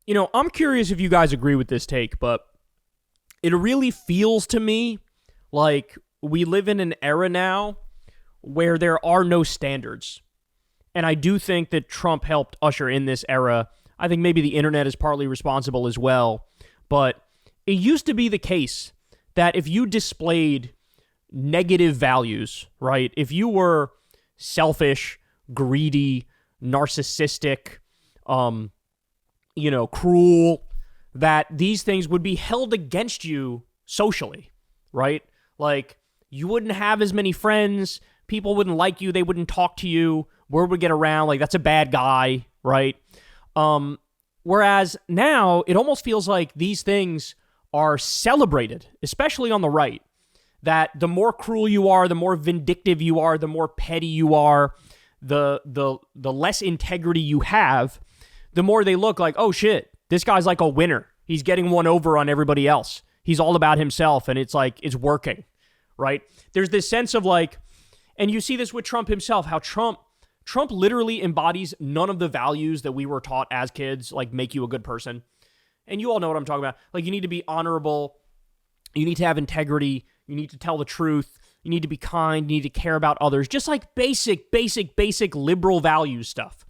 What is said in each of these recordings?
I'm curious if you guys agree with this take, but it really feels to me like we live in an era now where there are no standards. And I do think that Trump helped usher in this era. I think maybe the internet is partly responsible as well. But it used to be the case that if you displayed negative values, right? If you were selfish, greedy, narcissistic, cruel, that these things would be held against you socially, right? Like, you wouldn't have as many friends, people wouldn't like you, they wouldn't talk to you, word would get around, like, that's a bad guy, right? Whereas now, it almost feels like these things are celebrated, especially on the right, that the more cruel you are, the more vindictive you are, the more petty you are, the less integrity you have, the more they look like, oh shit, this guy's like a winner. He's getting one over on everybody else. He's all about himself, and it's like, it's working, right? There's this sense of like, and you see this with Trump himself, how Trump literally embodies none of the values that we were taught as kids, like make you a good person. And you all know what I'm talking about. Like, you need to be honorable. You need to have integrity. You need to tell the truth. You need to be kind. You need to care about others. Just like basic liberal values stuff.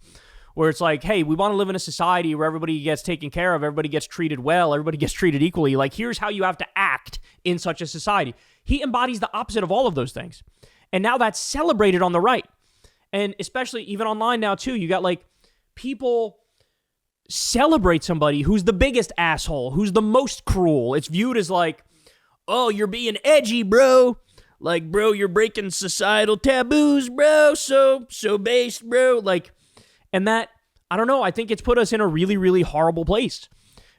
Where it's like, hey, we want to live in a society where everybody gets taken care of, everybody gets treated well, everybody gets treated equally. Like, here's how you have to act in such a society. He embodies the opposite of all of those things. And now that's celebrated on the right. And especially even online now, too. You got, like, people celebrate somebody who's the biggest asshole, who's the most cruel. It's viewed as like, oh, you're being edgy, bro. Like, bro, you're breaking societal taboos, bro. So based, bro. Like, and that, I don't know, I think it's put us in a really, really horrible place.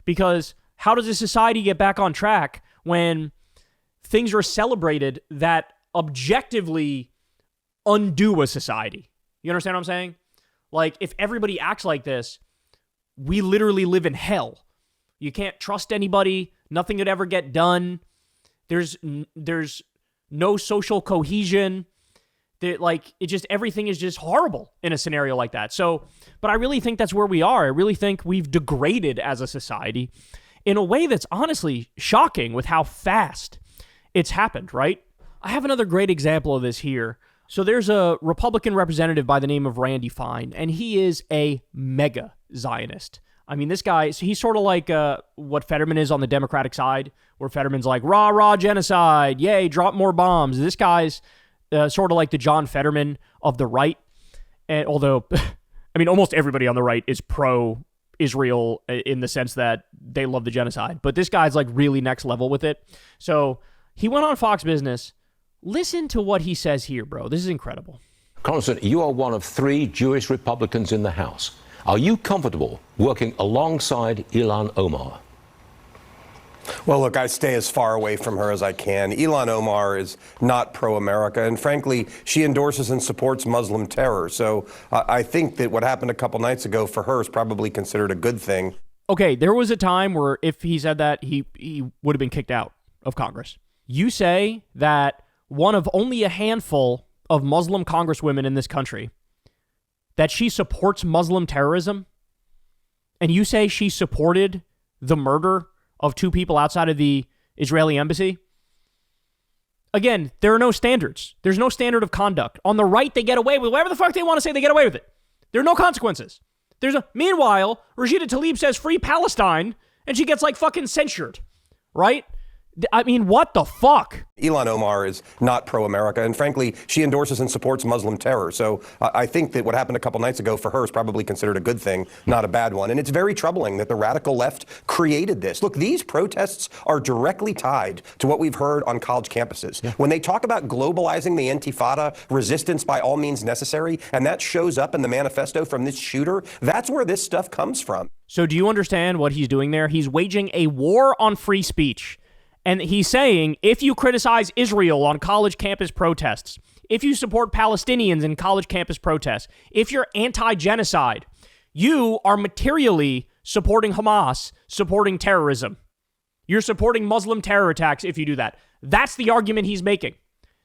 Because how does a society get back on track when things are celebrated that objectively undo a society? You understand what I'm saying? Like, if everybody acts like this, we literally live in hell. You can't trust anybody. Nothing could ever get done. There's no social cohesion. Everything is just horrible in a scenario like that. So, but I really think that's where we are. I really think we've degraded as a society in a way that's honestly shocking with how fast it's happened, right? I have another great example of this here. So there's a Republican representative by the name of Randy Fine, and he is a mega Zionist. I mean, this guy, he's sort of like what Fetterman is on the Democratic side, where Fetterman's like, rah, rah, genocide, yay, drop more bombs. This guy's sort of like the John Fetterman of the right. And although, I mean, almost everybody on the right is pro-Israel in the sense that they love the genocide. But this guy's like really next level with it. So he went on Fox Business. Listen to what he says here, bro. This is incredible. Congressman, you are one of 3 Jewish Republicans in the House. Are you comfortable working alongside Ilhan Omar? Well, look, I stay as far away from her as I can. Ilhan Omar is not pro-America, and frankly, she endorses and supports Muslim terror. So I think that what happened a couple nights ago for her is probably considered a good thing. Okay, there was a time where if he said that, he would have been kicked out of Congress. You say that one of only a handful of Muslim congresswomen in this country, that she supports Muslim terrorism, and you say she supported the murder of 2 people outside of the Israeli embassy? Again, there are no standards. There's no standard of conduct. On the right, they get away with whatever the fuck they want to say, they get away with it. There are no consequences. Meanwhile, Rashida Tlaib says free Palestine, and she gets like fucking censured, right? I mean, what the fuck? Ilhan Omar is not pro-America, and frankly, she endorses and supports Muslim terror. So I think that what happened a couple nights ago for her is probably considered a good thing, not a bad one. And it's very troubling that the radical left created this. Look, these protests are directly tied to what we've heard on college campuses. Yeah. When they talk about globalizing the Intifada, resistance by all means necessary, and that shows up in the manifesto from this shooter, that's where this stuff comes from. So do you understand what he's doing there? He's waging a war on free speech. And he's saying, if you criticize Israel on college campus protests, if you support Palestinians in college campus protests, if you're anti-genocide, you are materially supporting Hamas, supporting terrorism. You're supporting Muslim terror attacks if you do that. That's the argument he's making.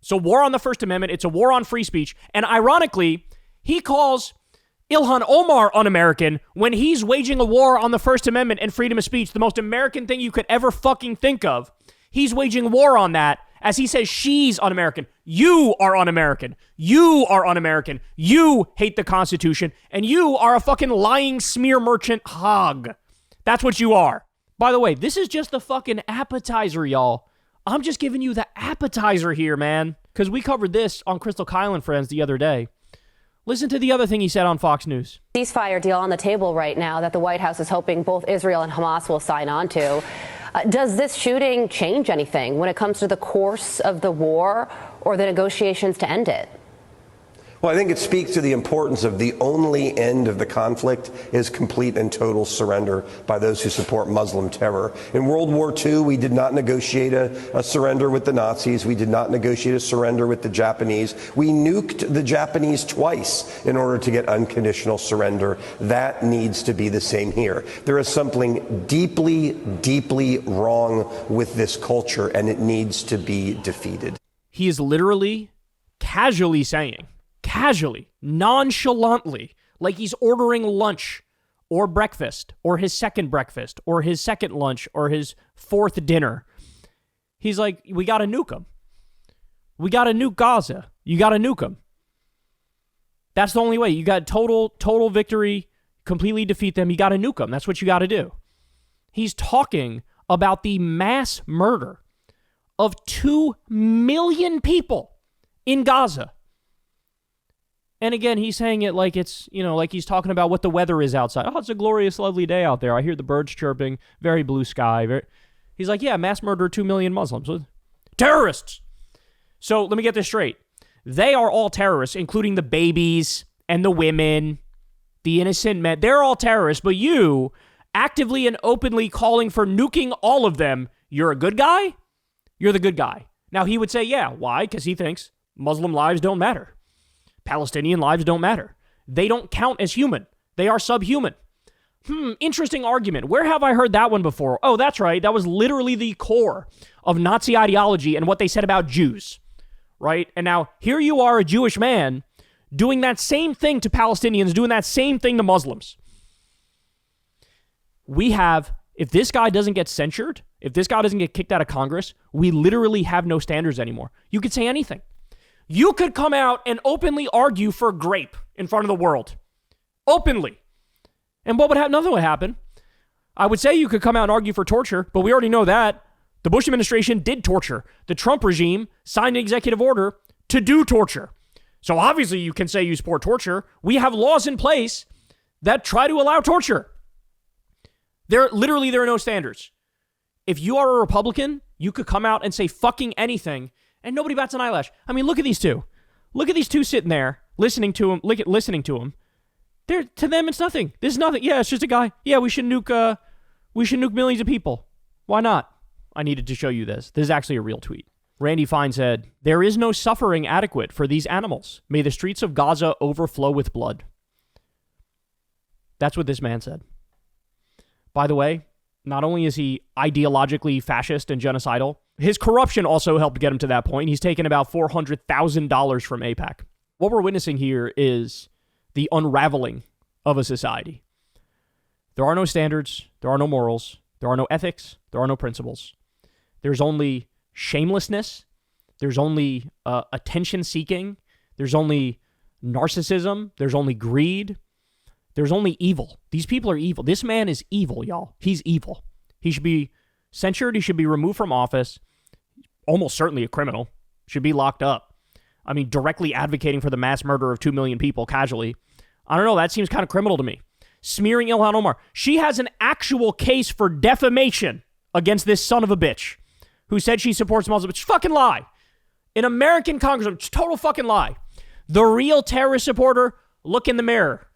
So war on the First Amendment, it's a war on free speech. And ironically, he calls Ilhan Omar un-American when he's waging a war on the First Amendment and freedom of speech, the most American thing you could ever fucking think of. He's waging war on that as he says she's un-American. You are un-American. You are un-American. You hate the Constitution, and you are a fucking lying smear merchant hog. That's what you are. By the way, this is just the fucking appetizer, y'all. I'm just giving you the appetizer here, man, because we covered this on Crystal Kyle and Friends the other day. Listen to the other thing he said on Fox News. Ceasefire deal on the table right now that the White House is hoping both Israel and Hamas will sign on to. Does this shooting change anything when it comes to the course of the war or the negotiations to end it? Well, I think it speaks to the importance of the only end of the conflict is complete and total surrender by those who support Muslim terror. In World War II, we did not negotiate a surrender with the Nazis. We did not negotiate a surrender with the Japanese. We nuked the Japanese twice in order to get unconditional surrender. That needs to be the same here. There is something deeply, deeply wrong with this culture, and it needs to be defeated. He is literally casually saying, nonchalantly, like he's ordering lunch or breakfast or his second breakfast or his second lunch or his fourth dinner. He's like, we got to nuke them. We got to nuke Gaza. You got to nuke them. That's the only way. You got total victory, completely defeat them. You got to nuke them. That's what you got to do. He's talking about the mass murder of 2 million people in Gaza. And again, he's saying it like it's, like he's talking about what the weather is outside. Oh, it's a glorious, lovely day out there. I hear the birds chirping, very blue sky. He's like, yeah, mass murder 2 million Muslims. Terrorists! So let me get this straight. They are all terrorists, including the babies and the women, the innocent men. They're all terrorists, but you, actively and openly calling for nuking all of them, you're a good guy? You're the good guy. Now, he would say, yeah, why? Because he thinks Muslim lives don't matter. Palestinian lives don't matter. They don't count as human. They are subhuman. Interesting argument. Where have I heard that one before? Oh, that's right. That was literally the core of Nazi ideology and what they said about Jews, right? And now here you are, a Jewish man, doing that same thing to Palestinians, doing that same thing to Muslims. If this guy doesn't get censured, if this guy doesn't get kicked out of Congress, we literally have no standards anymore. You could say anything. You could come out and openly argue for grape in front of the world. Openly. And what would happen? Nothing would happen. I would say you could come out and argue for torture, but we already know that. The Bush administration did torture. The Trump regime signed an executive order to do torture. So obviously you can say you support torture. We have laws in place that try to allow torture. There are no standards. If you are a Republican, you could come out and say fucking anything, and nobody bats an eyelash. I mean, look at these two. Look at these two sitting there, listening to him. To them, it's nothing. This is nothing. Yeah, it's just a guy. Yeah, we should nuke millions of people. Why not? I needed to show you this. This is actually a real tweet. Randy Fine said, "There is no suffering adequate for these animals. May the streets of Gaza overflow with blood." That's what this man said. By the way, not only is he ideologically fascist and genocidal, his corruption also helped get him to that point. He's taken about $400,000 from AIPAC. What we're witnessing here is the unraveling of a society. There are no standards. There are no morals. There are no ethics. There are no principles. There's only shamelessness. There's only attention seeking. There's only narcissism. There's only greed. There's only evil. These people are evil. This man is evil, y'all. He's evil. He should be censured. He should be removed from office. Almost certainly a criminal. Should be locked up. I mean, directly advocating for the mass murder of 2 million people casually. I don't know. That seems kind of criminal to me. Smearing Ilhan Omar. She has an actual case for defamation against this son of a bitch who said she supports Muslims. It's fucking lie. An American congressman. It's total fucking lie. The real terrorist supporter, look in the mirror.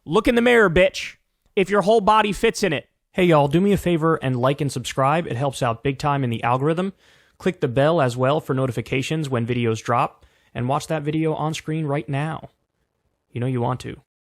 Look in the mirror, bitch, if your whole body fits in it. Hey, y'all, do me a favor and like and subscribe. It helps out big time in the algorithm. Click the bell as well for notifications when videos drop. And watch that video on screen right now. You know you want to.